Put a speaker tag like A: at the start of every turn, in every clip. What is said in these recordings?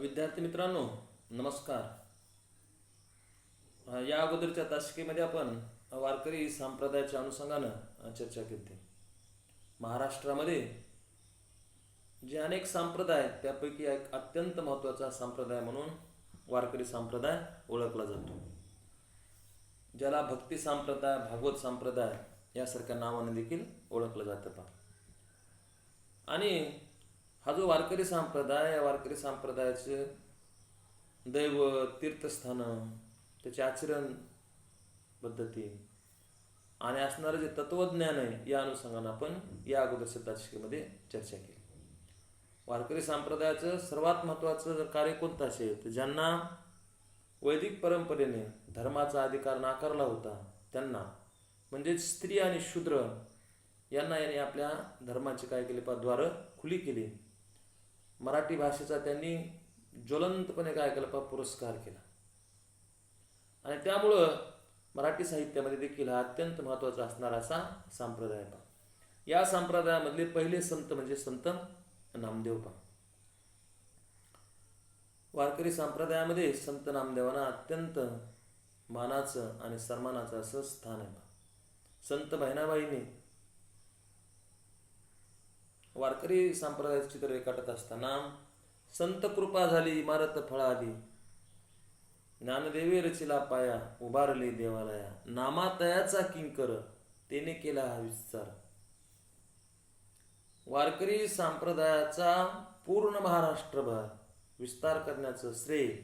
A: विद्यार्थी मित्रांनो, नमस्कार. या अगोदरच्या तासिकेमध्ये आपण वारकरी संप्रदायाच्या अनुषंगानं चर्चा केली. महाराष्ट्रामध्ये जे अनेक संप्रदाय आहेत त्यापैकी एक अत्यंत महत्त्वाचा संप्रदाय म्हणून वारकरी संप्रदाय ओळखला जातो, ज्याला भक्ती संप्रदाय, भागवत संप्रदाय यासारख्या नावाने देखील ओळखलं जातं. आणि हा जो वारकरी संप्रदाय, या वारकरी संप्रदायाचे दैव, तीर्थस्थानं, त्याचे आचरण पद्धती आणि असणारं जे तत्वज्ञान आहे या अनुषंगाने आपण या अगोदरच्या तासिकेमध्ये चर्चा केली. वारकरी संप्रदायाचं सर्वात महत्त्वाचं कार्य कोणतं असेल तर ज्यांना वैदिक परंपरेने धर्माचा अधिकार नाकारला होता त्यांना, म्हणजे स्त्री आणि शूद्र यांना याने आपल्या धर्माची काय केली द्वारं खुली केली. मराठी भाषेचा त्यांनी ज्वलंतपणे काय केला पुरस्कार केला. आणि त्यामुळं मराठी साहित्यामध्ये देखील हा अत्यंत महत्त्वाचा असणारा असा संप्रदाय. या संप्रदायामधले पहिले संत म्हणजे संत नामदेव. वारकरी संप्रदायामध्ये संत नामदेवांना अत्यंत मानाचं आणि सन्मानाचं असं स्थान आहे. संत बहिणाबाईने वारकरी संप्रदायाचे चित्र रेखाटत असताना, संत कृपा झाली इमारत फळाली, ज्ञानदेवे रचिला पाया, उभारले देवालया, नामातयाचा किंकर तेने केला हा विस्तार. वारकरी संप्रदायाचा पूर्ण महाराष्ट्रभर विस्तार करण्याचं श्रेय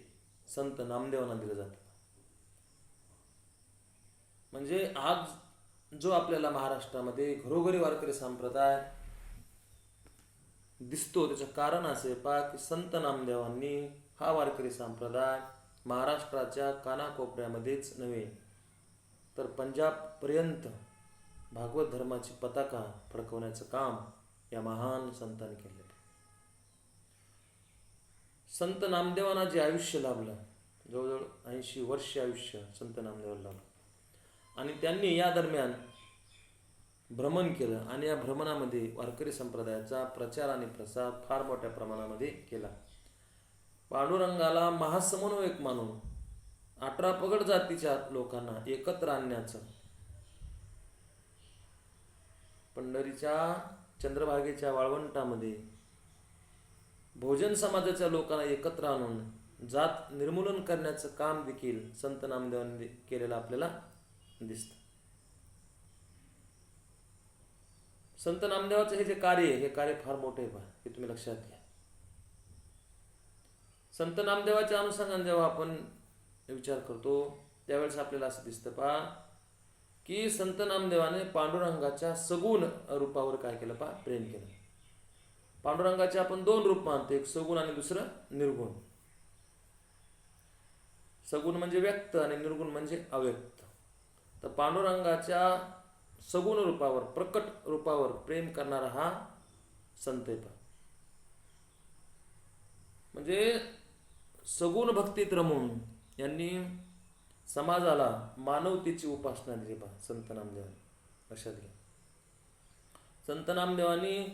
A: संत नामदेवांना दिलं जातं. म्हणजे आज जो आपल्याला महाराष्ट्रामध्ये घरोघरी वारकरी संप्रदाय दिसतो त्याचं कारण असे की संत नामदेवांनी हा वारकरी संप्रदाय महाराष्ट्राच्या कानाकोपऱ्यामध्येच नव्हे तर पंजाबपर्यंत भागवत धर्माची पताका फडकवण्याचं काम या महान संतांनी केले. संत नामदेवांना जे आयुष्य लाभलं, जवळजवळ 80 वर्ष आयुष्य संत नामदेवाला लाभलं. आणि त्यांनी या दरम्यान भ्रमण केलं आणि या भ्रमणामध्ये वारकरी संप्रदायाचा प्रचार आणि प्रसार फार मोठ्या प्रमाणामध्ये केला. पांडुरंगाला महासमन्वयक मानून 18 पगड जातीच्या लोकांना एकत्र आणण्याचं, पंढरीच्या चंद्रभागेच्या वाळवंटामध्ये भोजन समाजाच्या लोकांना एकत्र आणून जात निर्मूलन करण्याचं काम देखील संत नामदेवांनी केलेलं आपल्याला दिसतं. संत नामदेवाचं हे जे कार्य, हे कार्य फार मोठे आहे हे तुम्ही लक्षात घ्या. संत नामदेवाच्या अनुषंगाने जेव्हा आपण विचार करतो त्यावेळेस आपल्याला असं दिसतं की संत नामदेवाने पांडुरंगाच्या सगुण रूपावर काय केलं प्रेम केलं. पांडुरंगाचे आपण 2 रूप मानतो, एक सगुण आणि दुसरं निर्गुण. सगुण म्हणजे व्यक्त आणि निर्गुण म्हणजे अव्यक्त. तर पांडुरंगाच्या सगुण रूपावर, प्रकट रूपावर प्रेम करणारा हा संत आहे. म्हणजे सगुण भक्तीत रमून यांनी समाजाला मानवतेची उपासना दिली संत नामदेवांनी. लक्षात घ्या, संत नामदेवांनी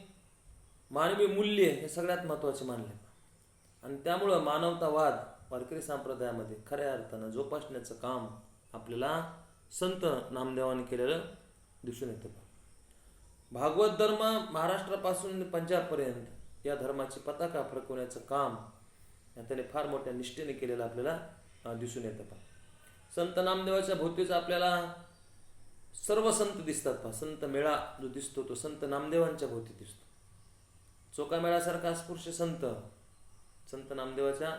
A: मानवी मूल्य हे सगळ्यात महत्त्वाचे मानले आणि त्यामुळं मानवतावाद वारकरी संप्रदायामध्ये खऱ्या अर्थानं जोपासण्याचं काम आपल्याला संत नामदेवांनी केलेलं दिसून येतं. भागवत धर्म महाराष्ट्रापासून पंजाबपर्यंत या धर्माची पताका फडकवण्याचं काम त्याने फार मोठ्या निष्ठेने केलेलं आपल्याला दिसून येतं. संत नामदेवाच्या भोवतीच आपल्याला सर्व संत दिसतात. संत मेळा जो दिसतो तो संत नामदेवांच्या भोवती दिसतो. चोका मेळासारखा स्फूर्ष संत संत नामदेवाच्या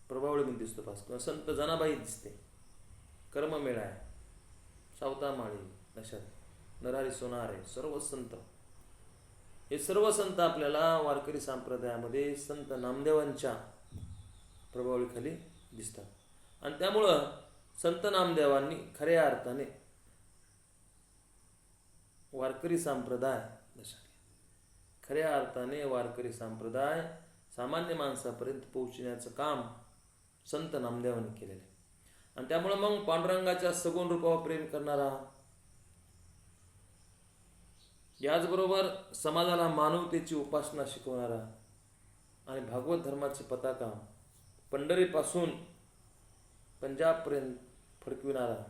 A: प्रभावळीमध्ये दिसतो. संत जनाबाई दिसते, कर्ममेळा आहे, सावतामाळी, लक्षात नरहरी सोनारे, सर्व संत, हे सर्व संत आपल्याला वारकरी संप्रदायामध्ये संत नामदेवांच्या प्रभावळीखाली दिसतात. आणि त्यामुळं संत नामदेवांनी खऱ्या अर्थाने वारकरी संप्रदाय, खऱ्या अर्थाने वारकरी संप्रदाय सामान्य माणसापर्यंत पोहोचण्याचं काम संत नामदेवांनी केलेलं आहे. आणि त्यामुळं मग पांडुरंगाच्या सगुण रूपावर प्रेम करणारा, याचबरोबर समाजाला मानवतेची उपासना शिकवणारा, आणि भागवत धर्माची पताका पंढरीपासून पंजाबपर्यंत फडकविणारा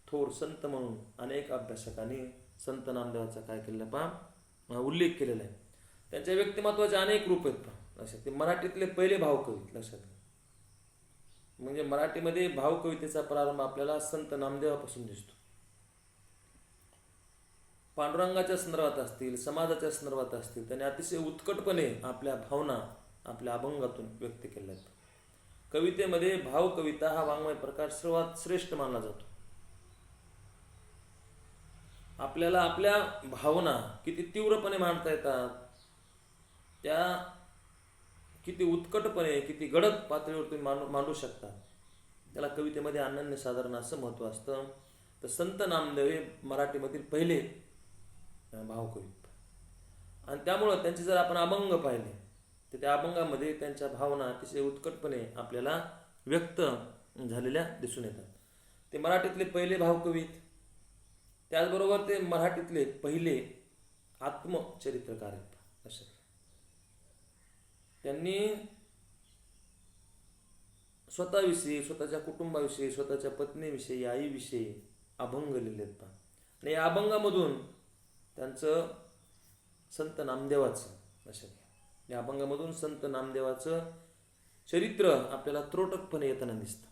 A: थोर संत म्हणून अनेक अभ्यासकांनी संत नामदेवाचा काय केलेला पहा उल्लेख केलेला आहे. त्यांच्या व्यक्तिमत्वाचे अनेक रूप आहेत पहा लक्षात. ते मराठीतले पहिले भावकवी लक्षात. म्हणजे मराठीमध्ये भावकवितेचा प्रारंभ आपल्याला संत नामदेवापासून दिसतो. पांडुरंगाच्या संदर्भात असतील, समाजाच्या संदर्भात असतील, त्यांनी अतिशय उत्कटपणे आपल्या भावना आपल्या अभंगातून व्यक्त केल्या आहेत. कवितेमध्ये भावकविता हा वाङ्मय प्रकार सर्वात श्रेष्ठ मानला जातो. आपल्याला आपल्या भावना किती तीव्रपणे मांडता येतात, त्या किती उत्कटपणे किती गडद पातळीवर तुम्ही मांडू शकता, त्याला कवितेमध्ये अनन्यसाधारण असं महत्त्व असतं. तर संत नामदेव हे मराठीमधील पहिले भावकवी आणि त्यामुळं त्यांचे जर आपण अभंग पाहिले तर त्या अभंगामध्ये त्यांच्या भावना अतिशय उत्कटपणे आपल्याला व्यक्त झालेल्या दिसून येतात. ते मराठीतले पहिले भावकवी, त्याचबरोबर ते मराठीतले पहिले आत्मचरित्रकार आहेत. अशा त्यांनी स्वतःविषयी, स्वतःच्या कुटुंबाविषयी, स्वतःच्या पत्नीविषयी, आईविषयी अभंग लिहिले आहेत. आणि या अभंगामधून त्यांचं संत नामदेवाचं अशा या अभंगामधून संत नामदेवाचं चरित्र आपल्याला त्रोटकपणे येताना दिसतं.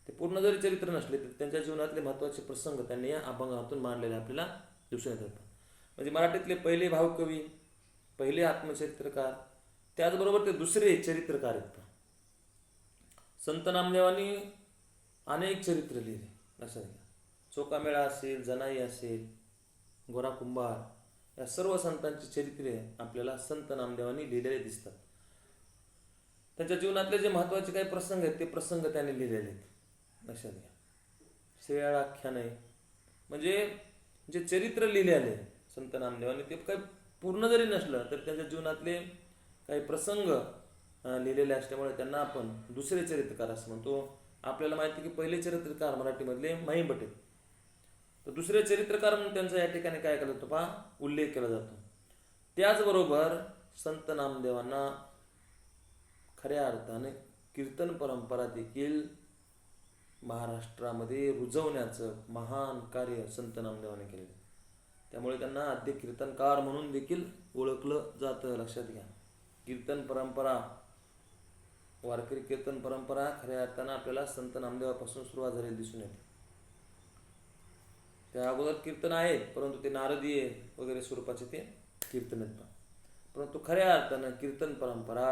A: ते पूर्ण जरी चरित्र नसले तरी त्यांच्या जीवनातले महत्त्वाचे प्रसंग त्यांनी या अभंगातून मांडलेले आपल्याला दिसून येतात. म्हणजे मराठीतले पहिले भावकवी, पहिले आत्मचरित्रकार, त्याचबरोबर ते दुसरे चरित्रकार आहेत. संत नामदेवांनी अनेक चरित्र लिहिले. लक्षात घ्या. चोकामेळा असेल, जनाई असेल, गोरा कुंभार, या सर्व संतांची चरित्रे आपल्याला संत नामदेवांनी लिहिलेले दिसतात. त्यांच्या जीवनातले जे महत्त्वाचे काही प्रसंग आहेत ते प्रसंग त्यांनी लिहिलेले आहेत. लक्षात घ्या. शेळ्याळ आख्यान आहे, म्हणजे जे चरित्र लिहिलेले संत नामदेवांनी ते काही पूर्ण जरी नसलं तर त्यांच्या जीवनातले काही प्रसंग लिहिलेले असल्यामुळे त्यांना आपण दुसरे चरित्रकार असं म्हणतो. आपल्याला माहिती की पहिले चरित्रकार मराठीमधले माहीभट आहेत. तर दुसरे चरित्रकार म्हणून त्यांचा या ठिकाणी काय केला जातो पहा उल्लेख केला जातो. त्याचबरोबर संत नामदेवांना खऱ्या अर्थाने कीर्तन परंपरा देखील महाराष्ट्रामध्ये रुजवण्याचं महान कार्य संत नामदेवाने केले. त्यामुळे त्यांना आद्य कीर्तनकार म्हणून देखील ओळखलं जातं. लक्षात घ्या. कीर्तन परंपरा, वारकरी कीर्तन परंपरा खऱ्या अर्थानं आपल्याला संत नामदेवापासून सुरुवात झालेली दिसून येते. त्या अगोदर कीर्तन आहेत, परंतु ते नारदीय वगैरे स्वरूपाचे ते कीर्तन आहेत. परंतु खऱ्या अर्थानं कीर्तन परंपरा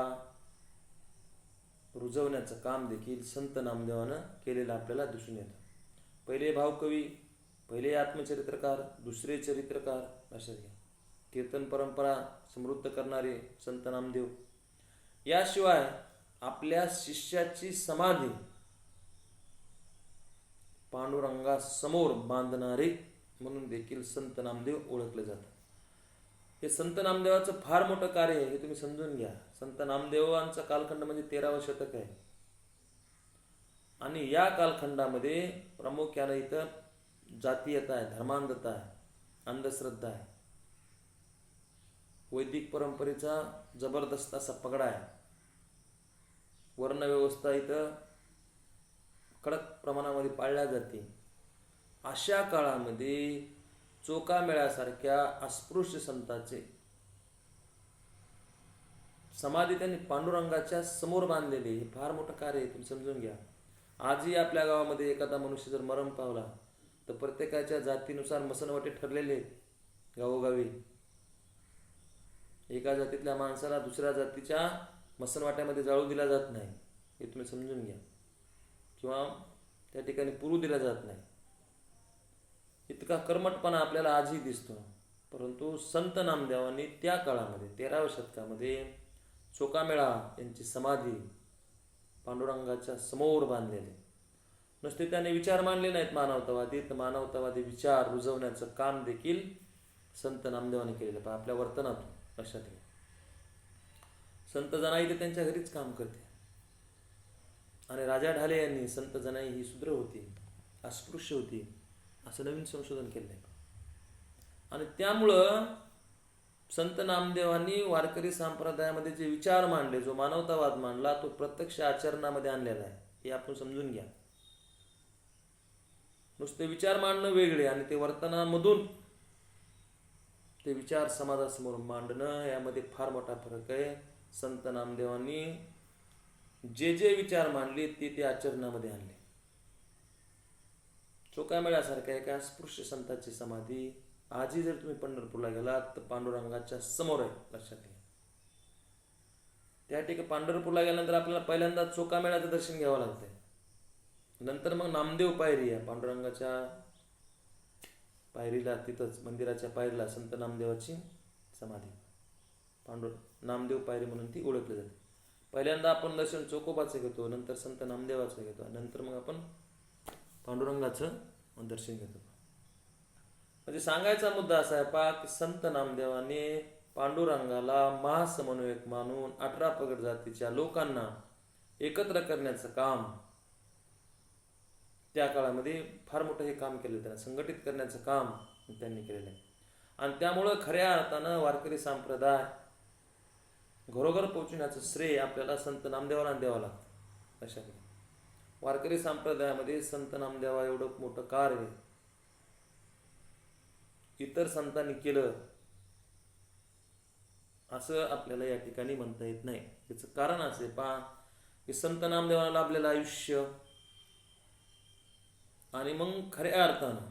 A: रुजवण्याचं काम देखील संत नामदेवानं केलेलं आपल्याला दिसून येतं. पहिले भावकवी, पहिले आत्मचरित्रकार, दुसरे चरित्रकार. लक्षात घ्या. कीर्तन परंपरा समृद्ध करणारे संत नामदेव. याशिवाय आपल्या शिष्याची समाधी पांडुरंगासमोर बांधणारे म्हणून देखील संत नामदेव ओळखले जातात. हे संत नामदेवाचं फार मोठं कार्य आहे, हे तुम्ही समजून घ्या. संत नामदेवांचा कालखंड म्हणजे 13वे शतक आहे आणि या कालखंडामध्ये प्रामुख्याने इथं जातीयता आहे, धर्मांधता आहे, अंधश्रद्धा आहे, वैदिक परंपरेचा जबरदस्त असा पगडा आहे, वर्णव्यवस्था इथं कडक प्रमाणामध्ये पाळल्या जाते. अशा काळामध्ये चोकामेळ्यासारख्या अस्पृश्य संतांचे समाधी त्यांनी पांडुरंगाच्या समोर बांधलेली, हे फार मोठं कार्य आहे. तुम्ही समजून घ्या. आजही आपल्या गावामध्ये एखादा मनुष्य जर मरण पावला तर प्रत्येकाच्या जातीनुसार मसणवटे ठरलेले आहेत गावोगावी. एका जातीतल्या माणसाला दुसऱ्या जातीच्या मसणवाट्यामध्ये जाळू दिला जात नाही, हे तुम्ही समजून घ्या, किंवा त्या ठिकाणी पुरू दिला जात नाही. इतका कर्मठपणा आपल्याला आजही दिसतो. परंतु संत नामदेवांनी त्या काळामध्ये 13व्या शतकामध्ये चोकामेळा यांची समाधी पांडुरंगाच्या समोर बांधलेले. नुसते त्याने विचार मांडले नाहीत मानवतावादी, तर मानवतावादी विचार रुजवण्याचं काम देखील संत नामदेवाने केलेलं आपल्या वर्तनातून. लक्षात घ्या. संत जनाई ते त्यांच्या घरीच काम करते आणि राजा ढाले यांनी संत जनाई ही शूद्र होती, अस्पृश्य होती असं नवीन संशोधन केलं आहे. आणि त्यामुळं संत नामदेवांनी वारकरी संप्रदायामध्ये जे विचार मांडले, जो मानवतावाद मांडला, तो प्रत्यक्ष आचरणामध्ये आणलेला आहे, हे आपण समजून घ्या. नुसते विचार मांडणं वेगळे आणि ते वर्तनामधून ते विचार समाजासमोर मांडणं, यामध्ये फार मोठा फरक आहे. संत नामदेवांनी जे जे विचार मांडले ते आचरणामध्ये आणले. चोखामेळ्यासारखा एका स्पृश्य संताची समाधी आजही जर तुम्ही पंढरपूरला गेलात तर पांडुरंगाच्या समोर आहे, लक्षात घ्या. त्या ठिकाणी पंढरपूरला गेल्यानंतर आपल्याला पहिल्यांदा चोखामेळ्याचं दर्शन घ्यावं लागतंय. नंतर मग नामदेव पायरी आहे, पांडुरंगाच्या पायरीला, तिथंच मंदिराच्या पायरीला संत नामदेवाची समाधी, नामदेव पायरी म्हणून ती ओळखली जाते. पहिल्यांदा आपण दर्शन चोखोबाचं घेतो, नंतर संत नामदेवाचं घेतो, नंतर मग आपण पांडुरंगाचं दर्शन घेतो. म्हणजे सांगायचा मुद्दा असा आहे पहा, की संत नामदेवाने पांडुरंगाला महासमन्वयक मानून 18 पगड जातीच्या लोकांना एकत्र करण्याचं काम त्या काळामध्ये फार मोठं हे काम केलं, त्यांना संघटित करण्याचं काम त्यांनी केलेलं आहे. आणि त्यामुळं खऱ्या अर्थानं वारकरी संप्रदाय घरोघर पोहोचण्याचं श्रेय आपल्याला संत नामदेवाला द्यावं लागतं. अशा वारकरी संप्रदायामध्ये संत नामदेवा एवढं मोठं कार्य इतर संतांनी केलं असं आपल्याला या ठिकाणी म्हणता येत नाही. त्याचं कारण असे पहा, की संत नामदेवाला लाभलेलं आयुष्य आणि मग खऱ्या अर्थानं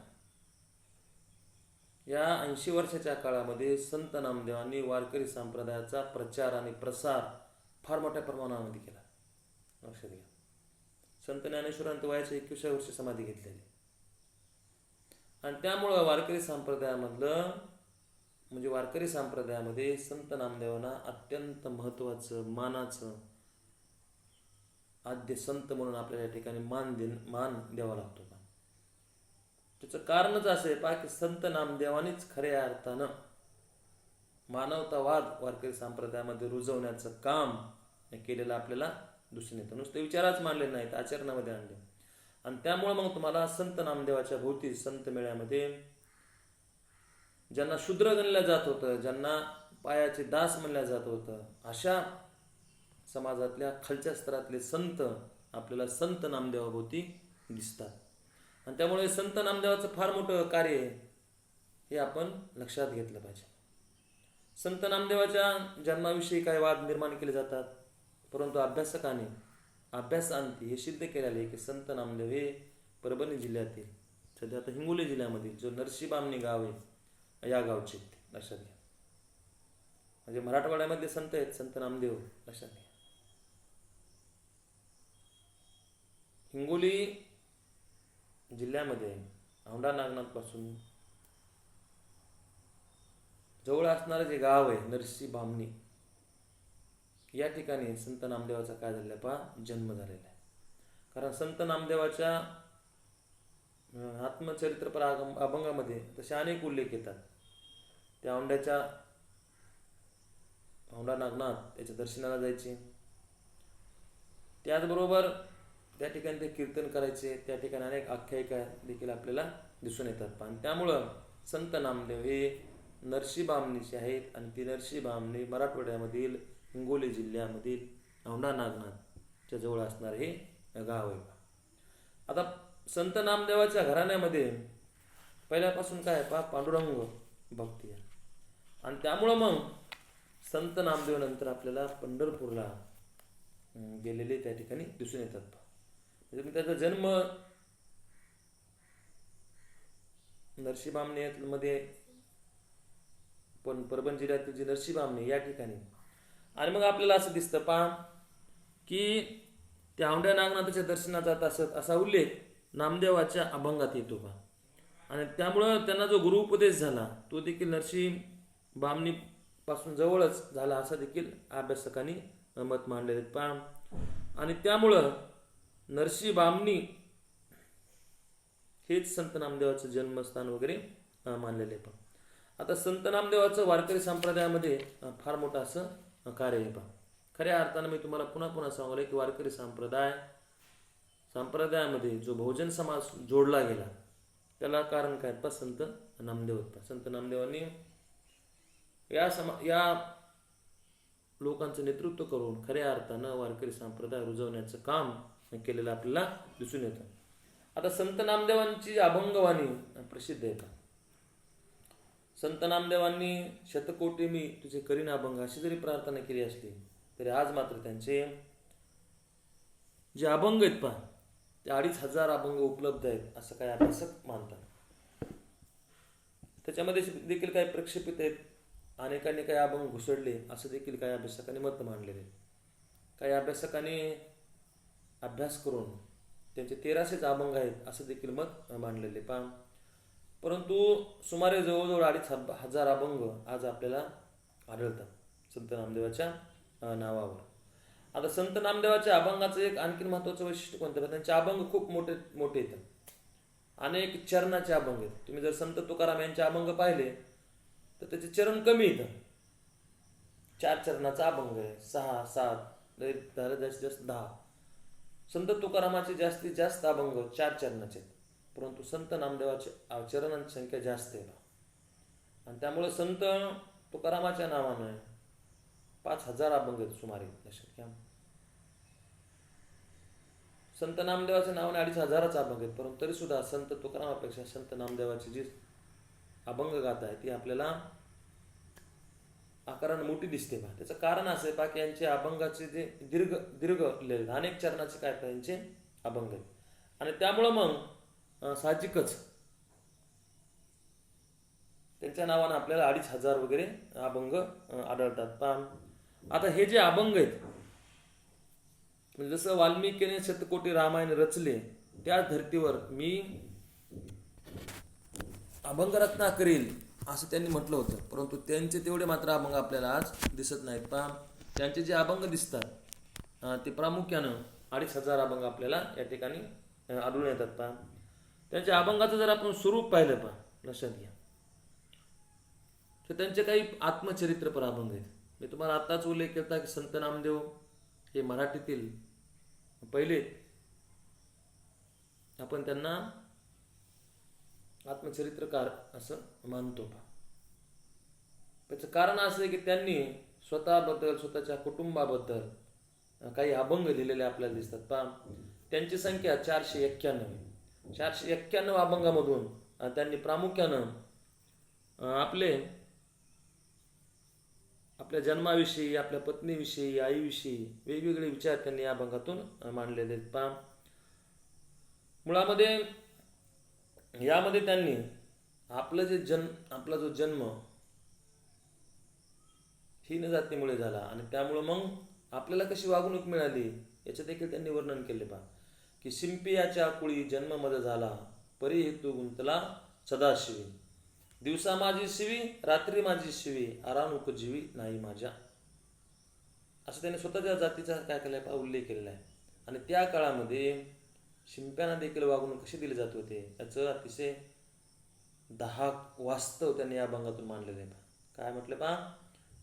A: या 80 वर्षाच्या काळामध्ये संत नामदेवांनी वारकरी संप्रदायाचा प्रचार आणि प्रसार फार मोठ्या प्रमाणामध्ये केला. लक्षात घ्या, संत ज्ञानेश्वरांनी वयाच्या 21व्या वर्षी समाधी घेतलेली आणि त्यामुळं वारकरी संप्रदायामधलं म्हणजे वारकरी संप्रदायामध्ये संत नामदेवांना अत्यंत महत्त्वाचं, मानाचं आद्य संत म्हणून आपल्याला या ठिकाणी मान द्यावा लागतो. त्याचं कारणच असं आहे पहा, की संत नामदेवानीच खऱ्या अर्थानं मानवतावाद वारकरी संप्रदायामध्ये रुजवण्याचं काम केलेलं आपल्याला दिसून येतं. नुसते विचाराच मांडले नाहीत, आचरणामध्ये आणले. आणि त्यामुळे मग तुम्हाला संत नामदेवाच्या भोवती संत मेळ्यामध्ये ज्यांना शूद्र गणलं जात होतं, ज्यांना पायाचे दास म्हणलं जात होतं, अशा समाजातल्या खालच्या स्तरातले संत आपल्याला संत नामदेवाभोवती दिसतात. आणि त्यामुळे संत नामदेवाचं फार मोठं कार्य आहे, हे आपण लक्षात घेतलं पाहिजे. संत नामदेवाच्या जन्माविषयी काही वाद निर्माण केले जातात, परंतु अभ्यासकाने अभ्यासांती हे सिद्ध केलेले आहे की संत नामदेव हे परभणी जिल्ह्यातील, सध्या आता हिंगोली जिल्ह्यामधील जो नरसीबामणी गाव आहे, या गावचे. लक्षात घ्या, म्हणजे मराठवाड्यामध्ये संत आहेत संत नामदेव. लक्षात घ्या, हिंगोली जिल्ह्यामध्ये औंढा नागनाथ पासून जवळ असणारं जे गाव आहे नरसीबामणी, या ठिकाणी संत नामदेवाचा काय झालेला पहा, जन्म झालेला आहे. कारण संत नामदेवाच्या आत्मचरित्रपर अभंगामध्ये तसे अनेक उल्लेख येतात. त्या औंढा नागनाथ त्याच्या दर्शनाला जायचे, त्याचबरोबर त्या ठिकाणी ते कीर्तन करायचे, त्या ठिकाणी अनेक आख्यायिका देखील आपल्याला दिसून येतात. आणि त्यामुळं संत नामदेव हे नरसीबामणीचे आहेत आणि ती नरसीबामणी मराठवाड्यामधील हिंगोली जिल्ह्यामधील औंढा नागनाथच्या जवळ असणार हे गाव आहे. आता संत नामदेवाच्या घराण्यामध्ये पहिल्यापासून काय आहे पहा, पांडुरंग भक्ती आहे. आणि त्यामुळं मग संत नामदेव नंतर आपल्याला पंढरपूरला गेलेले त्या ठिकाणी दिसून येतात. म्हणजे त्याचा जन्म नरसीबामणीमध्ये, पण परभणी जिल्ह्यातील जी नरसीबामणी या ठिकाणी. आणि मग आपल्याला असं दिसतं पहा, की त्या औंढ्या नागनाथाच्या दर्शनात जात असत असा उल्लेख नामदेवाच्या अभंगात येतो पहा. आणि त्यामुळं त्यांना जो गुरुउपदेश झाला तो देखील नरसीबामणी पासून जवळच झाला असं देखील अभ्यासकांनी मत मांडलेले पहा. आणि त्यामुळं नरसीबामणी हेच संत नामदेवाचं जन्मस्थान वगैरे मानलेले पहा. आता संत नामदेवाचं वारकरी संप्रदायामध्ये फार मोठं असं कार्य आहे पहा. खऱ्या अर्थानं मी तुम्हाला पुन्हा सांगले की वारकरी संप्रदायामध्ये जो बहुजन समाज जोडला गेला त्याला कारण काय पहा, संत नामदेव. संत नामदेवांनी या लोकांचं नेतृत्व करून खऱ्या अर्थानं वारकरी संप्रदाय रुजवण्याचं काम केलेलं आपल्याला दिसून येतं. आता संत नामदेवांची अभंगवाणी प्रसिद्ध आहे. संत नामदेवांनी शतकोटी मी तुझे करीन अभंग अशी जरी प्रार्थना केली असली तरी आज मात्र त्यांचे जे अभंग आहेत पहा ते 2500 अभंग उपलब्ध आहेत असं काही अभ्यासक मानतात. त्याच्यामध्ये देखील काही प्रक्षेपित आहेत, अनेकांनी काही अभंग घुसडले असं देखील काही अभ्यासकांनी मत मांडलेले. काही अभ्यासकांनी अभ्यास करून त्यांचे 1300 अभंग आहेत असं देखील मत मांडलेले पहा. परंतु सुमारे जवळजवळ 2500 अभंग आज आपल्याला आढळतात संत नामदेवाच्या नावावर. आता संत नामदेवाच्या अभंगाचं एक आणखी महत्त्वाचं वैशिष्ट्य कोणतं? त्यांचे अभंग खूप मोठे मोठे येतात, अनेक चरणाचे अभंग आहेत. तुम्ही जर संत तुकाराम यांचे अभंग पाहिले तर त्याचे चरण कमी येतं. 4 चरणाचा अभंग आहे, 6, 7 जास्तीत जास्त 10. संत तुकारामाचे जास्तीत जास्त अभंग 4 चरणाचे आहेत, परंतु संत नामदेवाचे चरणांची संख्या जास्त आहे. आणि त्यामुळे संत तुकारामाच्या नावानं 5000 अभंग आहेत सुमारे. लक्षात घ्या, संत नामदेवाच्या नावाने 2500 अभंग आहेत, परंतु तरी सुद्धा संत तुकारामापेक्षा संत नामदेवाची जी अभंग गाथा आहे ती आपल्याला आकाराने मोठी दिसते पहा. त्याचं कारण असं आहे पहा की यांचे अभंगाचे जे दीर्घ लिहिले अनेक चरणाचे काय यांचे अभंग आहेत. आणि त्यामुळं मग साहजिकच त्यांच्या नावानं आपल्याला 2500 वगैरे अभंग आढळतात पहा. आता हे जे अभंग आहेत म्हणजे जसं वाल्मिकीने शतकोटी रामायण रचले त्या धर्तीवर मी अभंगरत्ना करील असं त्यांनी म्हटलं होतं, परंतु त्यांचे तेवढे मात्र अभंग आपल्याला आज दिसत नाहीत पहा. त्यांचे जे अभंग दिसतात ते प्रामुख्यानं 2500 अभंग आपल्याला या ठिकाणी आढळून येतात पहा. त्यांच्या अभंगाचं जर आपण स्वरूप पाहिलं पहा, लक्षात घ्या, तर त्यांचे काही आत्मचरित्रपर अभंग आहेत. मी तुम्हाला आत्ताच उल्लेख केला की संत नामदेव हे मराठीतील पहिले आपण त्यांना आत्मचरित्रकार असं मानतो पहा. त्याचं कारण असं आहे की त्यांनी स्वतःबद्दल स्वतःच्या कुटुंबाबद्दल काही अभंग लिहिलेले आपल्याला दिसतात पहा. त्यांची संख्या 491. 491 अभंगामधून त्यांनी प्रामुख्यानं आपल्या जन्माविषयी, आपल्या पत्नीविषयी, आईविषयी वेगवेगळे विचार त्यांनी या अभंगातून मांडलेले आहेत पहा. मुळामध्ये यामध्ये त्यांनी आपला जो जन्म हीन जातीमुळे झाला आणि त्यामुळे मग आपल्याला कशी वागणूक मिळाली याचे देखील त्यांनी वर्णन केले पहा. की शिंपियाच्या कुळी जन्म मज झाला, परी हेतू गुंतला सदाशिवी, दिवसा माझी शिवी रात्री माझी शिवी, आरानुक जीवी नाही माझ्या. असं त्यांनी स्वतःच्या जातीचा काय केलाय पहा उल्लेख केलेला आहे. आणि त्या काळामध्ये शिंप्यांना देखील वागणूक कशी दिली जात होते याचं अतिशय 10 वास्तव त्यांनी या अभंगातून मांडलेले आहे. काय म्हटलं पहा,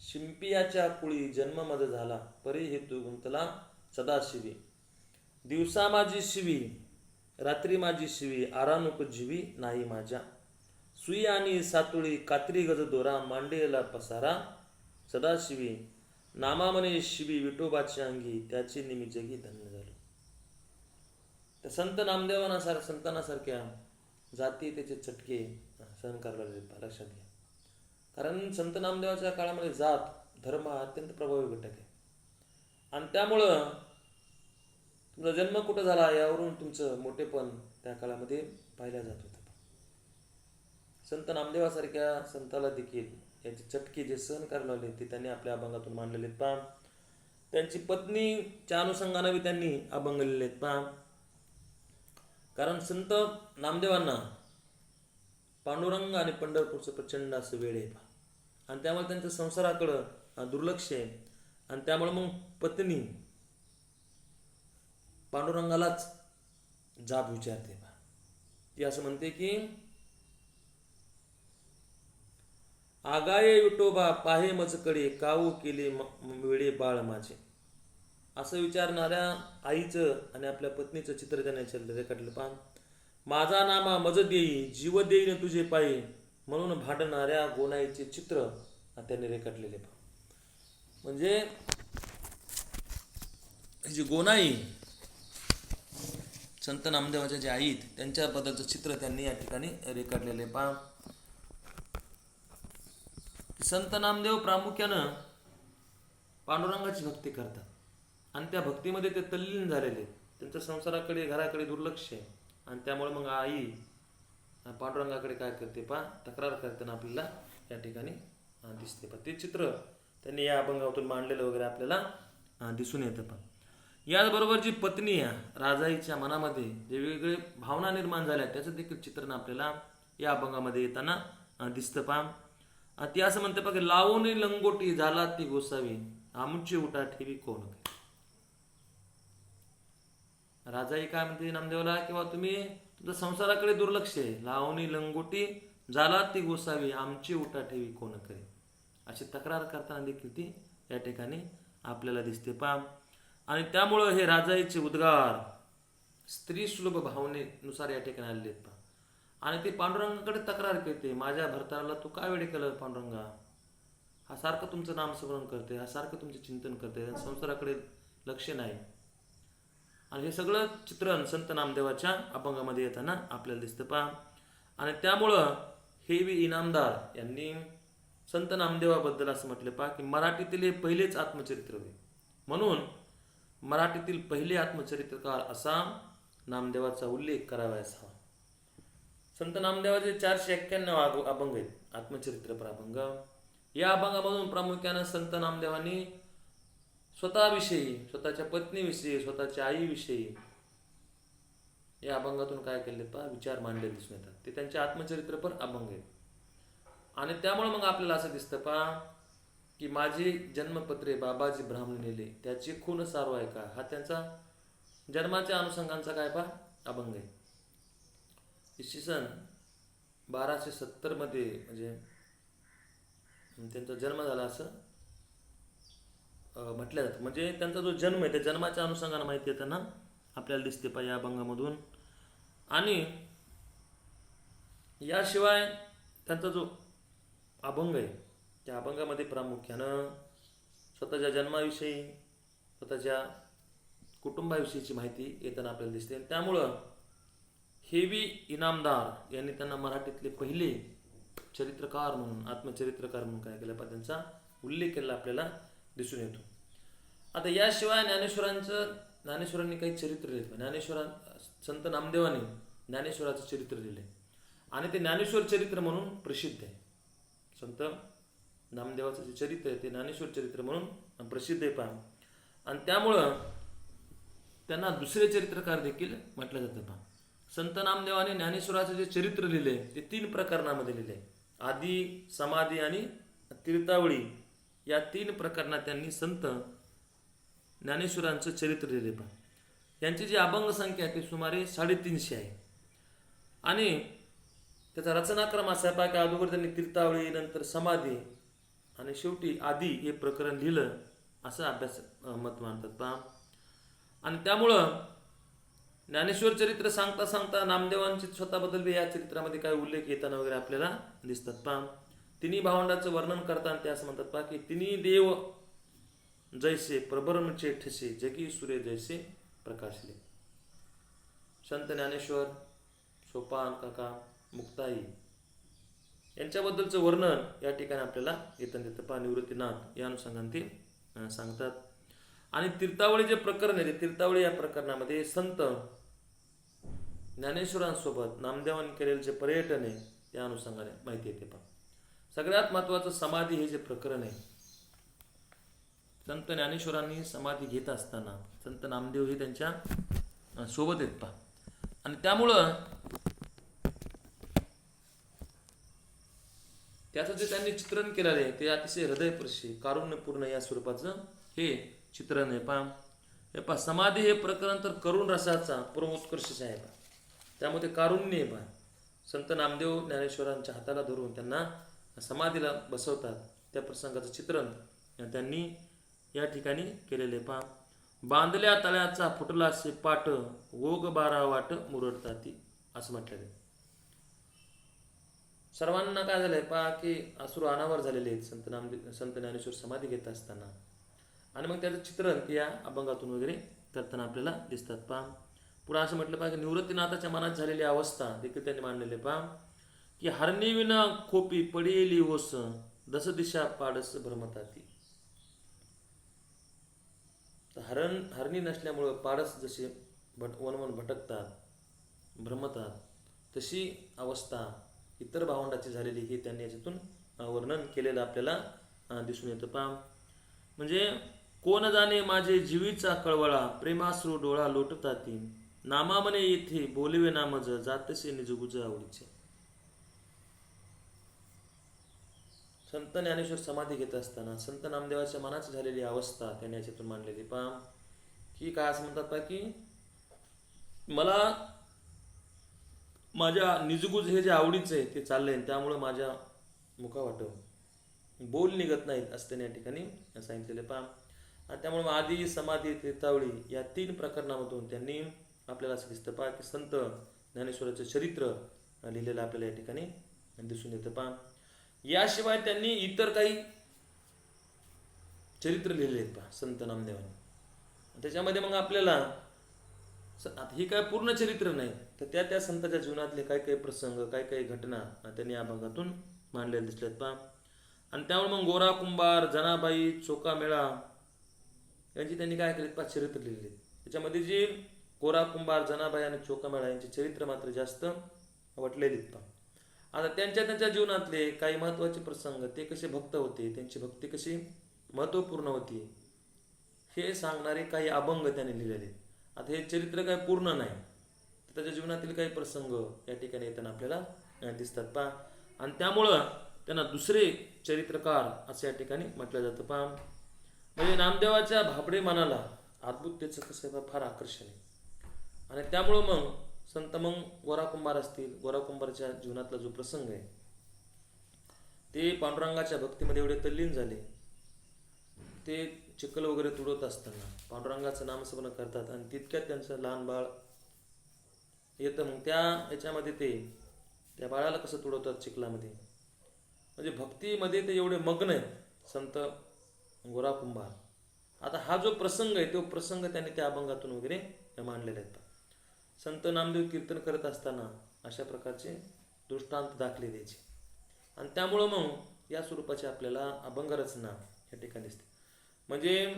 A: शिंपियाच्या कुळी जन्म मज झाला, परी हेतू गुंतला सदाशिवी, दिवसा माझी शिवी रात्री माझी शिवी, आरानुक जीवी नाही माझ्या, सुई आणि सातुळी कात्री गज दोरा, मांडेला पसारा सदाशिवी, नामामने शिवी विठोबाच्या अंगी, त्याची निमी जगी धन्य झालो. तर संत संतांसारख्या जाती त्याचे चटके सहन करायला लक्षात घ्या. कारण संत नामदेवाच्या काळामध्ये जात धर्म हा अत्यंत प्रभावी घटक आहे. आणि त्यामुळं तुमचा जन्म कुठं झाला यावरून तुमचं मोठेपण त्या काळामध्ये पाहिलं जात होतं. संत नामदेवासारख्या संताला देखील याचे चटके जे सहन करायला लागले ते त्यांनी आपल्या अभंगातून मांडलेले आहेत पहा. त्यांची पत्नीच्या अनुषंगाने त्यांनी अभंग लिहिलेले आहेत पहा. कारण संत नामदेवांना पांडुरंग आणि पंढरपूरचं प्रचंड असं वेळ आहे पहा. आणि त्यामुळे त्यांच्या संसाराकडं दुर्लक्ष आहे. आणि त्यामुळे मग पत्नी पांडुरंगालाच जाब विचारते पहा. ती असं म्हणते की आगाये विठोबा पाहे मजकडे, काऊ केले वेळे बाळ माझे. असं विचारणाऱ्या आईचं आणि आपल्या पत्नीचं चित्र त्याने रेखाटलं पहा. माझा नामा मज देई, जीव देईन तुझे पायी, म्हणून भांडणाऱ्या गोनाईचे चित्र त्यांनी रेखाटलेले पहा. म्हणजे जी गोनाई संत नामदेवाच्या जे आई त्यांच्याबद्दलचं चित्र त्यांनी या ठिकाणी रेखाटलेले पहा. संत नामदेव प्रामुख्यानं पांडुरंगाची भक्ती करतात आणि त्या भक्तीमध्ये ते तल्लीन झालेले. त्यांच्या संसाराकडे घराकडे दुर्लक्ष आहे आणि त्यामुळे मग आई पांडुरंगाकडे काय करते पहा, तक्रार करताना आपल्याला या ठिकाणी दिसते पहा. ते चित्र त्यांनी या अभंगातून मांडलेलं वगैरे आपल्याला दिसून येतं पहा. याचबरोबर जी पत्नी आहे राजाईच्या मनामध्ये जे वेगवेगळे भावना निर्माण झाल्या त्याचं देखील चित्रण आपल्याला या अभंगामध्ये येताना दिसतं पहा. ती असं म्हणते पहा की लावून लंगोटी झाला ती गोसावी आमची उठा ठेवी कोण. राजाई काय म्हणते नामदेवला, किंवा तुम्ही तुमच्या संसाराकडे दुर्लक्ष आहे, लावणी लंगोटी झाला ती गोसावी आमची उठा ठेवी कोण करे, अशी तक्रार करताना देखील ती या ठिकाणी आपल्याला दिसते पहा. आणि त्यामुळं हे राजाईचे उद्गार स्त्री सुलभ भावनेनुसार या ठिकाणी आलेले आहेत पहा. आणि ते पांडुरंगाकडे तक्रार करते, माझ्या भरताला तू काय वेळे केलं पांडुरंगा, हा सारखं तुमचं नामस्मरण करते, हा सारखं तुमचे चिंतन करते, संसाराकडे लक्ष नाही. आणि हे सगळं चित्रण संत नामदेवाच्या अभंगामध्ये येताना आपल्याला दिसतं पहा. आणि त्यामुळं हे बी इनामदार यांनी संत नामदेवाबद्दल असं म्हटलं पहा की मराठीतील हे पहिलेच आत्मचरित्र होते, म्हणून मराठीतील पहिले आत्मचरित्रकार असा नामदेवाचा उल्लेख करावयास हवा. संत नामदेवाचे 491 अभंग आहेत आत्मचरित्रपर अभंग. या अभंगामधून प्रामुख्यानं संत नामदेवांनी स्वतःविषयी, स्वतःच्या पत्नीविषयी, स्वतःच्या आईविषयी या अभंगातून काय केले पहा, विचार मांडले दिसून येतात. ते त्यांचे आत्मचरित्रपर अभंग आहेत. आणि त्यामुळे मग आपल्याला असं दिसतं पहा की माझे जन्मपत्रे बाबाजी ब्राह्मण नेले त्याचे खून सारवाय का, हा त्यांचा जन्माच्या अनुषंगांचा काय पहा अभंग आहे. इसवी सन 1270 मध्ये म्हणजे त्यांचा जन्म झाला असं म्हटलं जातं. म्हणजे त्यांचा जो जन्म आहे त्या जन्माच्या अनुषंगाने माहिती येताना आपल्याला दिसते पहा या अभंगामधून. आणि याशिवाय त्यांचा जो अभंग आहे त्या अभंगामध्ये प्रामुख्यानं स्वतःच्या जन्माविषयी, स्वतःच्या कुटुंबाविषयीची माहिती येताना आपल्याला दिसते. त्यामुळं हेवी इनामदार यांनी त्यांना मराठीतले पहिले चरित्रकार म्हणून, आत्मचरित्रकार म्हणून काय केलं पाहिजे, त्यांचा उल्लेख केला आपल्याला दिसून येतो. आता याशिवाय ज्ञानेश्वरांनी काही चरित्र लिहिले. संत नामदेवांनी ज्ञानेश्वराचं चरित्र लिहिले आणि ते ज्ञानेश्वर चरित्र म्हणून प्रसिद्ध आहे. संत नामदेवाचं जे चरित्र आहे ते ज्ञानेश्वर चरित्र म्हणून प्रसिद्ध आहे पहा. आणि त्यामुळं त्यांना दुसरे चरित्रकार देखील म्हटलं जातं पहा. संत नामदेवाने ज्ञानेश्वराचं जे चरित्र लिहिले ते 3 प्रकरणामध्ये लिहिले. आदी, समाधी आणि तीर्थावळी या 3 प्रकरणात त्यांनी संत ज्ञानेश्वरांचं चरित्र लिहिले पहा. यांची जी अभंग संख्या आहे ती सुमारे 350 आहे. आणि त्याचा रचनाक्रम असा आहे पहा की अगोदर त्यांनी तीर्थावळी, नंतर समाधी आणि शेवटी आदी हे प्रकरण लिहिलं असं अभ्यास मत मानतात पहा. आणि त्यामुळं ज्ञानेश्वर चरित्र सांगता सांगता नामदेवांचे स्वतःबद्दल या चरित्रामध्ये काय उल्लेख येताना वगैरे आपल्याला दिसतात पहा. तिन्ही भावंडाचं वर्णन करताना ते असं म्हणतात पहा की तिन्ही देव जैसे प्रभरमचे ठसे जगी सूर्य जैसे प्रकाशले. संत ज्ञानेश्वर, सोपान काका, मुक्ताई यांच्याबद्दलचं वर्णन या ठिकाणी आपल्याला येतं पहा. निवृत्तीनाथ या अनुषंगाने ते सांगतात. आणि तीर्थावळी जे प्रकरण आहे ते तीर्थावळी या प्रकरणामध्ये संत ज्ञानेश्वरांसोबत नामदेवांनी केलेलं जे पर्यटन आहे त्या अनुषंगाने माहिती येते पहा. सगळ्यात महत्त्वाचं समाधी हे जे प्रकरण आहे, संत ज्ञानेश्वरांनी समाधी घेत असताना संत नामदेव हे त्यांच्या सोबत आहेत पहा. आणि त्यामुळं त्याचं जे त्यांनी चित्रण केलेलं आहे ते अतिशय हृदयस्पर्शी कारुण्यपूर्ण या स्वरूपाचं हे चित्रण आहे पहा. हे पहा, समाधी हे प्रकरण तर करुण रसाचा परमोत्कर्ष आहे पहा. त्यामध्ये कारुण्य आहे पहा. संत नामदेव ज्ञानेश्वरांच्या हाताला धरून त्यांना समाधीला बसवतात त्या प्रसंगाचं चित्रण त्यांनी या ठिकाणी केलेले पहा. बांधल्या तळ्याचा फुटला पाट ओग बारा वाट मुरडताती असं म्हटलेलं आहे. सर्वांना काय झालंय पहा की अश्रू अनावर झालेले आहेत संत ज्ञानेश्वर समाधी घेत असताना. आणि मग त्याचं चित्रण की या अभंगातून वगैरे करताना आपल्याला दिसतात. पहा पुढे असं म्हटलं पाहिजे निवृत्तीनाथाच्या मनात झालेली अवस्था देखील त्यांनी मांडलेले. पहा की हरणी विना खोपी पडेली ओस दस दिशा पाडस भ्रमताती. हरणी नसल्यामुळं पाडस जसे वनवन भटकतात भ्रमतात तशी अवस्था इतर भावंडाची झालेली ही त्यांनी याच्यातून वर्णन केलेलं आपल्याला दिसून येतं. पहा म्हणजे कोण जाणे माझे जीवीचा कळवळा प्रेमाश्रू डोळा लोटताती नामामने येथे बोलवे नामज जातसे निजगुज आवडीचे. संत ज्ञानेश्वर समाधी घेत असताना संत नामदेवाच्या मनाची झालेली अवस्था त्यांनी याच्यातून मांडलेली. पहा की काय असं म्हणतात पहा की मला माझ्या निजगुज हे जे आवडीचं आहे ते चाललंय त्यामुळं माझ्या मुखावाटं बोल निघत नाहीत असं त्यांनी या ठिकाणी सांगितलेलं. पहा आणि त्यामुळे आदी समाधी तीर्थावळी या 3 प्रकरणामधून त्यांनी आपल्याला असं दिसतं पहा की संत ज्ञानेश्वराचं चरित्र लिहिलेलं आपल्याला या ठिकाणी दिसून येतं. पहा याशिवाय त्यांनी इतर काही चरित्र लिहिलेले आहेत पहा संत नामदेवांनी. त्याच्यामध्ये मग आपल्याला ही काय पूर्ण चरित्र नाही तर त्या संताच्या जीवनातले काही काही प्रसंग काही काही घटना त्यांनी या भागातून मांडलेल्या दिसल्यात. पहा आणि त्यामुळे मग गोरा कुंभार जनाबाई चोकामेळा यांची त्यांनी काय केले पहा चरित्र लिहिलेले. त्याच्यामध्ये जे गोरा कुंभार जनाबाई आणि चोकामेळा यांचे चरित्र मात्र जास्त वटलेले आहेत. पहा आता त्यांच्या जीवनातले काही महत्त्वाचे प्रसंग ते कसे भक्त होते त्यांची भक्ती कशी महत्त्वपूर्ण होती हे सांगणारे काही अभंग त्यांनी लिहिलेले. आता हे चरित्र काही पूर्ण नाही त्याच्या जीवनातील काही प्रसंग या ठिकाणी येताना आपल्याला दिसतात. पहा आणि त्यामुळं त्यांना दुसरे चरित्रकार असं या ठिकाणी म्हटलं जातं. पहा म्हणजे नामदेवाच्या भाबडे मनाला अद्भुततेचं कसं फार आकर्षण आहे. आणि त्यामुळं मग संत मग गोरा कुंभार असतील गोरा कुंभारच्या जीवनातला जो प्रसंग आहे ते पांडुरंगाच्या भक्तीमध्ये एवढे तल्लीन झाले. ते चिखल वगैरे तुडवत असताना पांडुरंगाचं नामस्मरण करतात आणि तितक्यात त्यांचं लहान बाळ येतं. मग याच्यामध्ये त्या बाळाला कसं तुडवतात चिखलामध्ये म्हणजे भक्तीमध्ये ते एवढे मग्न आहेत संत गोरा कुंभार. आता हा जो प्रसंग आहे तो प्रसंग त्यांनी त्या अभंगातून वगैरे मांडलेले आहेत. संत नामदेव कीर्तन करत असताना अशा प्रकारचे दृष्टांत दाखले द्यायचे आणि त्यामुळं मग या स्वरूपाची आपल्याला अभंग रचना या ठिकाणी दिसते. म्हणजे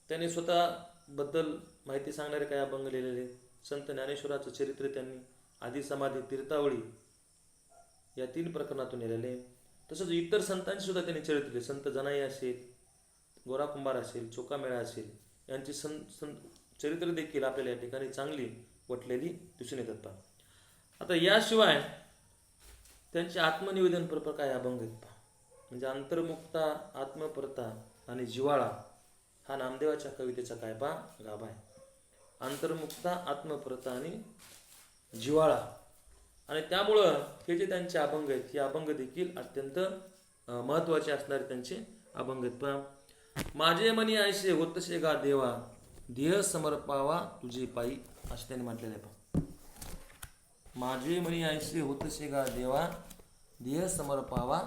A: त्यांनी स्वतःबद्दल माहिती सांगणारे काही अभंग लिहिलेले. संत ज्ञानेश्वराचं चरित्र त्यांनी आदी समाधी तीर्थावळी या 3 प्रकरणातून लिहिलेले. तसंच इतर संतांची सुद्धा त्यांनी चरित्र लिहिले. संत जनाई असेल गोरा कुंभार असेल चोकामेळा असेल यांची चरित्र देखील आपल्याला या ठिकाणी चांगली वटलेली दिसून येतात. पहा आता याशिवाय त्यांचे आत्मनिवेदन पर काय अभंग आहेत. पहा म्हणजे अंतर्मुक्ता आत्मपरता आणि जिव्हाळा हा नामदेवाच्या कवितेचा काय पहा गाभा आहे. अंतर्मुक्ता आत्मपरता आणि जिव्हाळा आणि त्यामुळं हे जे त्यांचे अभंग आहेत हे अभंग देखील अत्यंत महत्त्वाचे असणारे त्यांचे अभंग आहेत. पहा माझे मनी ऐसे होतसे गा देवा देह समर्पावा तुझे पायी असं त्यांनी म्हटलेलं आहे. पहा माझे मनी ऐसे होतसे गा देवा देह समर्पावा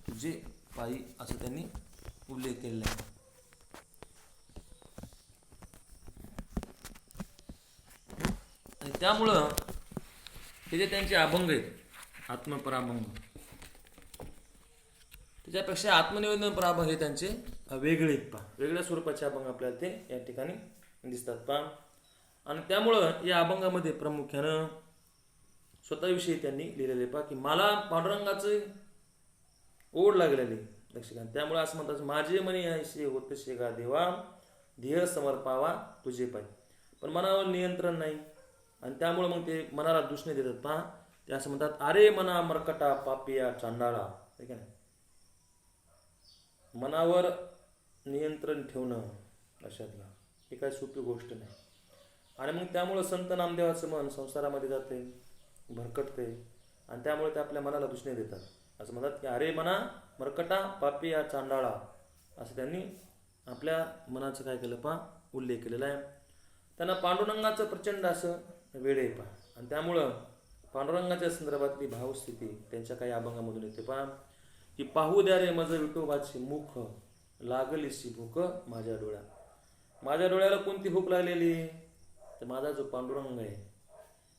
A: तुझे पायी असं त्यांनी उल्लेख केलेला आहे. आणि त्यामुळं हे जे त्यांचे अभंग आहेत आत्मपराभंग त्याच्यापेक्षा आत्मनिवेदन पराभंग हे त्यांचे वेगळे आहेत. पहा वेगळ्या स्वरूपाचे अभंग आपल्याला ते या ठिकाणी दिसतात. पहा आणि त्यामुळं या अभंगामध्ये प्रामुख्यानं स्वतःविषयी त्यांनी लिहिलेले. पहा की मला पांडुरंगाचे ओढ लागलेली लक्षात. त्यामुळे असं म्हणतात माझे मनी ऐसे होतसे गा देवा ध्येय समर्पावा तुझे पाय. पण मनावर नियंत्रण नाही आणि त्यामुळे मग ते मनाला दुष्णे देतात. पहा ते असं म्हणतात अरे मना मरकटा पापिया चांडाळा. ठीक आहे ना मनावर नियंत्रण ठेवणं लक्षातला ही काही सोपी गोष्ट नाही. आणि मग त्यामुळं संत नामदेवाचं मन संसारामध्ये जाते भरकटते आणि त्यामुळे ते आपल्या मनाला दुष्णे देतात. असं म्हणतात की अरे मना मरकटा पापी या चांडाळा असं त्यांनी आपल्या मनाचं काय केलं पहा उल्लेख केलेला आहे. त्यांना पांडुरंगाचं प्रचंड असं वेळ आहे पहा आणि त्यामुळं पांडुरंगाच्या संदर्भातली भावस्थिती त्यांच्या काही अभंगामधून येते. पहा की पाहू द्या रे मज विठोबाची मुख, लागलीशी भूक माझ्या डोळ्या. माझ्या डोळ्याला कोणती भूक लागलेली? तर माझा जो पांडुरंग आहे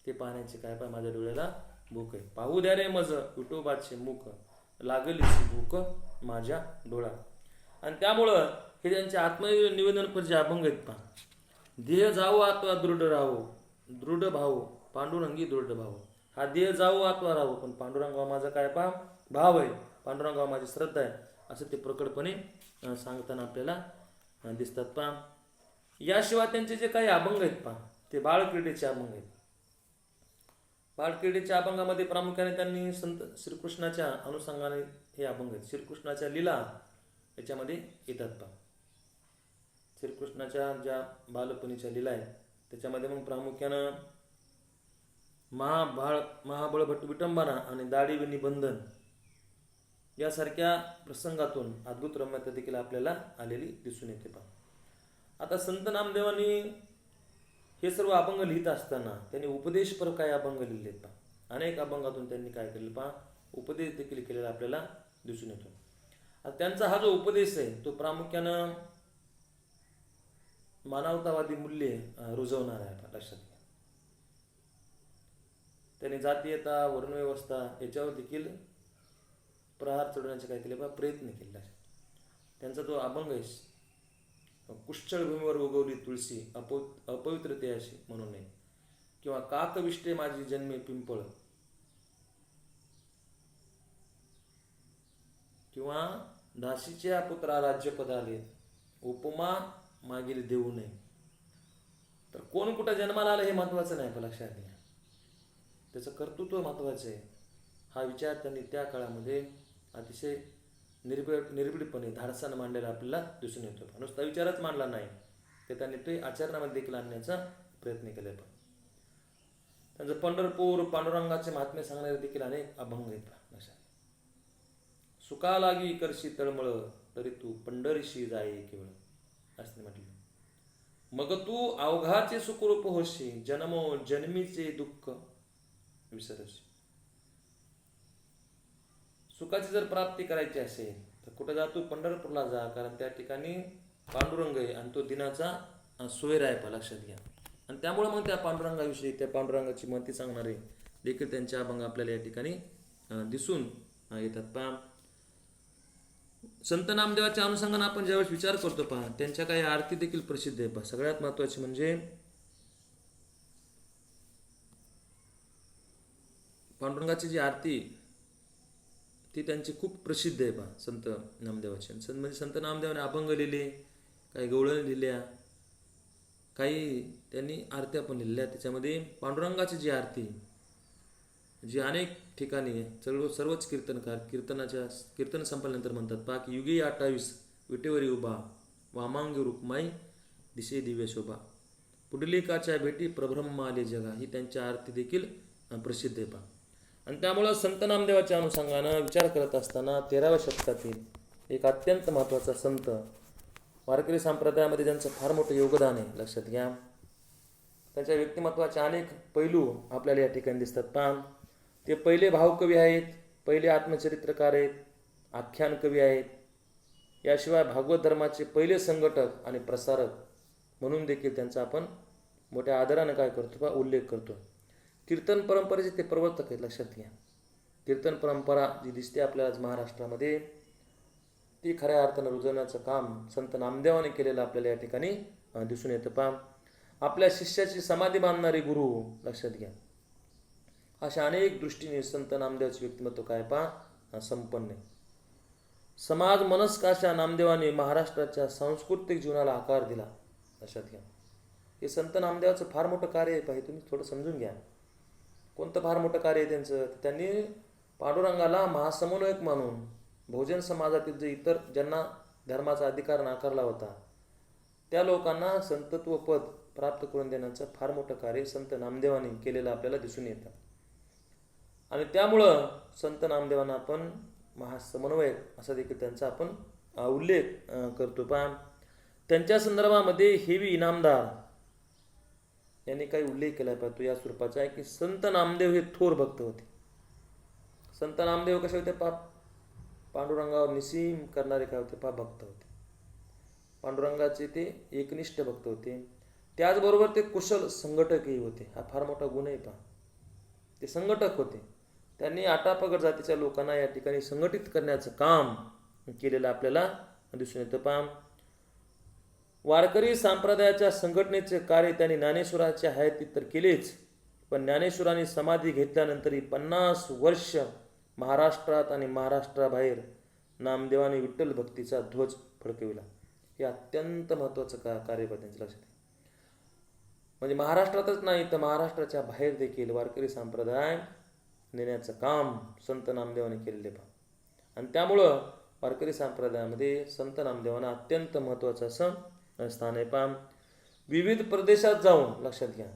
A: ते पाहण्याची काय पहा माझ्या डोळ्याला भूक आहे. पाहू द्या रे मज विठोबाचे मुख, लागलीशी भूक माझ्या डोळा. आणि त्यामुळं हे त्यांचे आत्मनिवेदनपर जे अभंग आहेत पहा. देह जाऊ अथवा दृढ राहो, दृढ भाव पांडुरंगी दृढ भाव. हा देह जाऊ अथवा राहो, पण पांडुरंगावर माझा काय पहा भाव आहे, पांडुरंगावर माझी श्रद्धा आहे, असं ते प्रकटपणे सांगताना आपल्याला दिसतात पहा. याशिवाय त्यांचे जे काही अभंग आहेत पहा ते बाळक्रीडेचे अभंग आहेत. बाळक्रीडेच्या अभंगामध्ये प्रामुख्याने त्यांनी संत श्रीकृष्णाच्या अनुषंगाने हे अभंग आहेत. श्रीकृष्णाच्या लीला याच्यामध्ये येतात पहा. श्रीकृष्णाच्या ज्या बालपणीच्या लीला आहेत त्याच्यामध्ये मग प्रामुख्यानं महाबळ विटंबना आणि दाढी निबंधन यासारख्या प्रसंगातून अद्भुत रम्यता देखील आपल्याला आलेली दिसून येते पहा. आता संत नामदेवांनी हे सर्व अभंग लिहित असताना त्यांनी उपदेशपर काय अभंग लिहिले पहा. अनेक अभंगातून त्यांनी काय केले पहा उपदेश देखील केलेला आपल्याला दिसून येतो. आता त्यांचा हा जो उपदेश आहे तो प्रामुख्यानं मानवतावादी मूल्ये रुजवणार आहे पहा, लक्षात घ्या. त्यांनी जातीयता वर्णव्यवस्था याच्यावर देखील प्रहार चढवण्याचे काय केले पहा प्रयत्न केला. त्यांचा जो अभंग आहे कुष्ठळ भूमीवर उगवली तुळशी अपवित्र ते अशी म्हणून नये, किंवा काकविष्टे माझी जन्मे पिंपळ, किंवा दासीच्या पुत्रा राज्यपद आले उपमा मागील देऊ नये. तर कोण कुठं जन्माला आलं हे महत्वाचं नाही, लक्षात घ्या. त्याचं कर्तृत्व महत्वाचं आहे. हा विचार त्यांनी त्या काळामध्ये अतिशय निर्भीडपणे धाडसानं मांडलेला आपल्याला दिसून येतो. नुसता विचारच मांडला नाही, ते त्यांनी ते आचरणामध्ये देखील आणण्याचा प्रयत्न केला. पण त्यांचं पंढरपूर पांडुरंगाचे महात्म्य सांगणारे देखील अनेक अभंग आहेत. सुका लागी करशी तळमळ, तरी तू पंढरीशी जाई केवळ, असं म्हटलं. मग तू अवघाचे सुखरूप होशी, जन्मो जन्मीचे दुःख विसरशी. सुखाची जर प्राप्ती करायची असेल तर कुठं जा? तू पंढरपूरला जा, कारण त्या ठिकाणी पांडुरंग आहे आणि तो दिनाचा सोयर आहे पहा, लक्षात घ्या. आणि त्यामुळे मग त्या पांडुरंगाविषयी त्या पांडुरंगाची महती सांगणारे देखील त्यांचे अभंग आपल्याला या ठिकाणी दिसून येतात पहा. संत नामदेवाच्या अनुषंगाने आपण ज्यावेळेस विचार करतो पहा त्यांच्या काही आरती देखील प्रसिद्ध आहे पहा. सगळ्यात महत्वाची म्हणजे पांडुरंगाची जी आरती ती त्यांची खूप प्रसिद्ध आहे पहा संत नामदेवाची. म्हणजे संत नामदेवाने अभंग लिहिले, काही गवळण लिहिल्या, काही त्यांनी आरत्या पण लिहिल्या. त्याच्यामध्ये पांडुरंगाची जी आरती जी अनेक ठिकाणी सर्वच कीर्तनकार कीर्तन संपल्यानंतर म्हणतात पहा की युगी 28 विटेवरी उभा, वामांगी रुक्माई दिशे दिव्य शोभा, पुंडलिकाच्या भेटी प्रभ्रम आले जगा. ही त्यांच्या आरती देखील प्रसिद्ध आहे पहा. आणि त्यामुळं संत नामदेवाच्या अनुषंगानं विचार करत असताना 13व्या शतकातील एक अत्यंत महत्त्वाचा संत वारकरी संप्रदायामध्ये ज्यांचं फार मोठं योगदान आहे, लक्षात घ्या. त्यांच्या व्यक्तिमत्वाचे अनेक पैलू आपल्याला या ठिकाणी दिसतात पहा. ते पहिले भावकवी आहेत, पहिले आत्मचरित्रकार आहेत, आख्यान कवी आहेत. याशिवाय भागवत धर्माचे पहिले संघटक आणि प्रसारक म्हणून देखील त्यांचा आपण मोठ्या आदराने काय करतो पहा उल्लेख करतो. कीर्तन परंपरेचे ते प्रवर्तक आहेत, लक्षात घ्या. कीर्तन परंपरा जी दिसते आपल्याला आज महाराष्ट्रामध्ये ती खऱ्या अर्थानं रुजवण्याचं काम संत नामदेवाने केलेलं आपल्याला या ठिकाणी दिसून येतं पहा. आपल्या शिष्याची समाधी बांधणारे गुरु, लक्षात घ्या. अशा अनेक दृष्टीने संत नामदेवाचे व्यक्तिमत्व काय पहा संपन्न आहे. समाज मनस्काच्या नामदेवाने महाराष्ट्राच्या सांस्कृतिक जीवनाला आकार दिला, लक्षात घ्या. हे संत नामदेवाचं फार मोठं कार्य आहे पाहिजे, तुम्ही थोडं समजून घ्या. कोणतं फार मोठं कार्य आहे त्यांचं? त्यांनी पांडुरंगाला महासमन्वयक मानून बहुजन समाजातील जे इतर ज्यांना धर्माचा अधिकार नाकारला होता त्या लोकांना संतत्व पद प्राप्त करून देण्याचं फार मोठं कार्य संत नामदेवाने केलेलं आपल्याला दिसून येतं. आणि त्यामुळं संत नामदेवांना आपण महासमन्वयक असा देखील त्यांचा आपण उल्लेख करतो पहा. त्यांच्या संदर्भामध्ये हेवी इनामदार यांनी काही उल्लेख केला पाहिजे तो या स्वरूपाचा आहे की संत नामदेव हे थोर भक्त होते. संत नामदेव कसे होते? पांडुरंगावर निसीम करणारे काय होते? भक्त होते. पांडुरंगाचे ते एकनिष्ठ भक्त होते. त्याचबरोबर ते कुशल संघटकही होते. हा फार मोठा गुण आहे. ते संघटक होते. त्यांनी आटापगड जातीच्या लोकांना या ठिकाणी संघटित करण्याचं काम केलेलं आपल्याला दिसून येतं. वारकरी संप्रदायाच्या संघटनेचे कार्य त्यांनी ज्ञानेश्वराच्या हयातीत तर केलेच, पण ज्ञानेश्वरांनी समाधी घेतल्यानंतरही 50 वर्ष महाराष्ट्रात आणि महाराष्ट्राबाहेर नामदेवाने विठ्ठल भक्तीचा ध्वज फडकविला. हे अत्यंत महत्त्वाचं कार्य त्यांच्या लक्षात आहे. म्हणजे महाराष्ट्रातच नाही तर महाराष्ट्राच्या बाहेर देखील वारकरी संप्रदाय नेण्याचं काम संत नामदेवाने केलेले आणि त्यामुळं वारकरी संप्रदायामध्ये संत नामदेवांना अत्यंत महत्त्वाचं असं स्थान आहे. विविध प्रदेशात जाऊन लक्षात घ्या,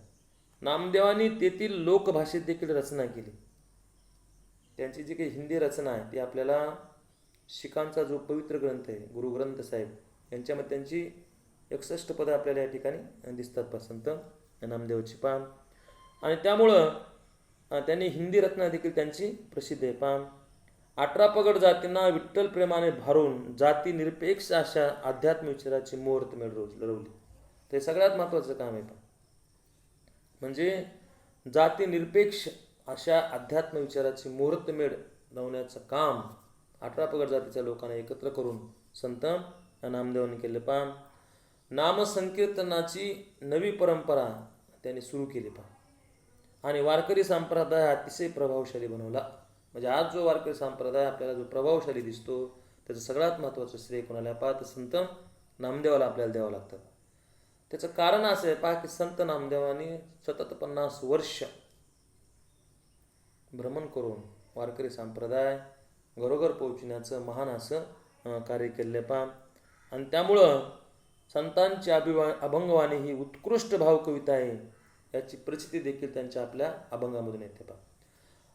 A: नामदेवांनी तेथील लोकभाषेत देखील रचना केली. त्यांची जी काही हिंदी रचना आहे ती आपल्याला शिखांचा जो पवित्र ग्रंथ आहे गुरुग्रंथ साहेब यांच्यामध्ये त्यांची 61 पदं आपल्याला या ठिकाणी दिसतात संत नामदेवाची. आणि त्यामुळं त्यांनी हिंदी रचना देखील त्यांची प्रसिद्ध आहे. 18 पगड जातींना विठ्ठल प्रेमाने भारून जाती निरपेक्ष अशा अध्यात्म विचाराची मुहूर्तमेढ लढवली. ते सगळ्यात महत्त्वाचं काम आहे. म्हणजे जाती निरपेक्ष अशा अध्यात्म विचाराची मुहूर्तमेढ लावण्याचं काम 18 पगड जातीच्या लोकांना एकत्र करून संत नामदेवांनी केलं. नामसंकीर्तनाची नवी परंपरा त्यांनी सुरू केली आणि वारकरी संप्रदाय अतिशय प्रभावशाली बनवला. म्हणजे आज जो वारकरी संप्रदाय आपल्याला जो प्रभावशाली दिसतो त्याचं सगळ्यात महत्त्वाचं श्रेय कोणाला? तर संत नामदेवाला आपल्याला द्यावं लागतं. त्याचं कारण असं आहे की संत नामदेवांनी सतत 50 वर्ष भ्रमण करून वारकरी संप्रदाय घरोघर पोहोचण्याचं महान असं कार्य केलं. आणि त्यामुळं संतांची अभंगवाणी ही उत्कृष्ट भावकविता आहे याची प्रचिती देखील त्यांच्या आपल्या अभंगामधून येते.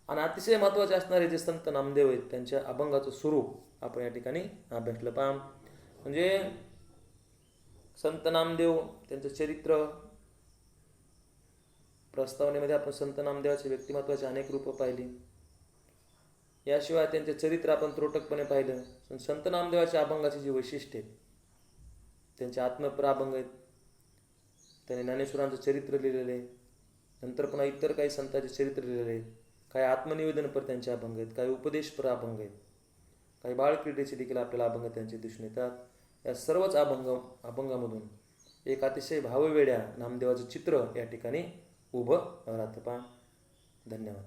A: आणि अतिशय महत्त्वाचे असणारे जे संत नामदेव आहेत त्यांच्या अभंगाचं स्वरूप आपण या ठिकाणी अभ्यासलं. म्हणजे संत नामदेव त्यांचं चरित्र प्रस्तावनेमध्ये आपण संत नामदेवाच्या व्यक्तिमत्वाची अनेक रूपं पाहिली. याशिवाय त्यांचे चरित्र आपण त्रोटकपणे पाहिलं. संत नामदेवाच्या अभंगाची जी वैशिष्ट्ये आहेत त्यांचे आत्मप्राभंग आहेत, त्यांनी ज्ञानेश्वरांचं चरित्र लिहिलेलं आहे, नंतर पुन्हा इतर काही संतांचे चरित्र लिहिलेले आहेत, काही आत्मनिवेदनपर त्यांचे अभंग आहेत, काही उपदेशपर अभंग आहेत, काही बाळक्रीडेचे देखील आपल्याला अभंग त्यांचे दिसून येतात. या सर्वच अभंगामधून एक अतिशय भाववेड्या नामदेवाचं चित्र या ठिकाणी उभं राहतं. धन्यवाद.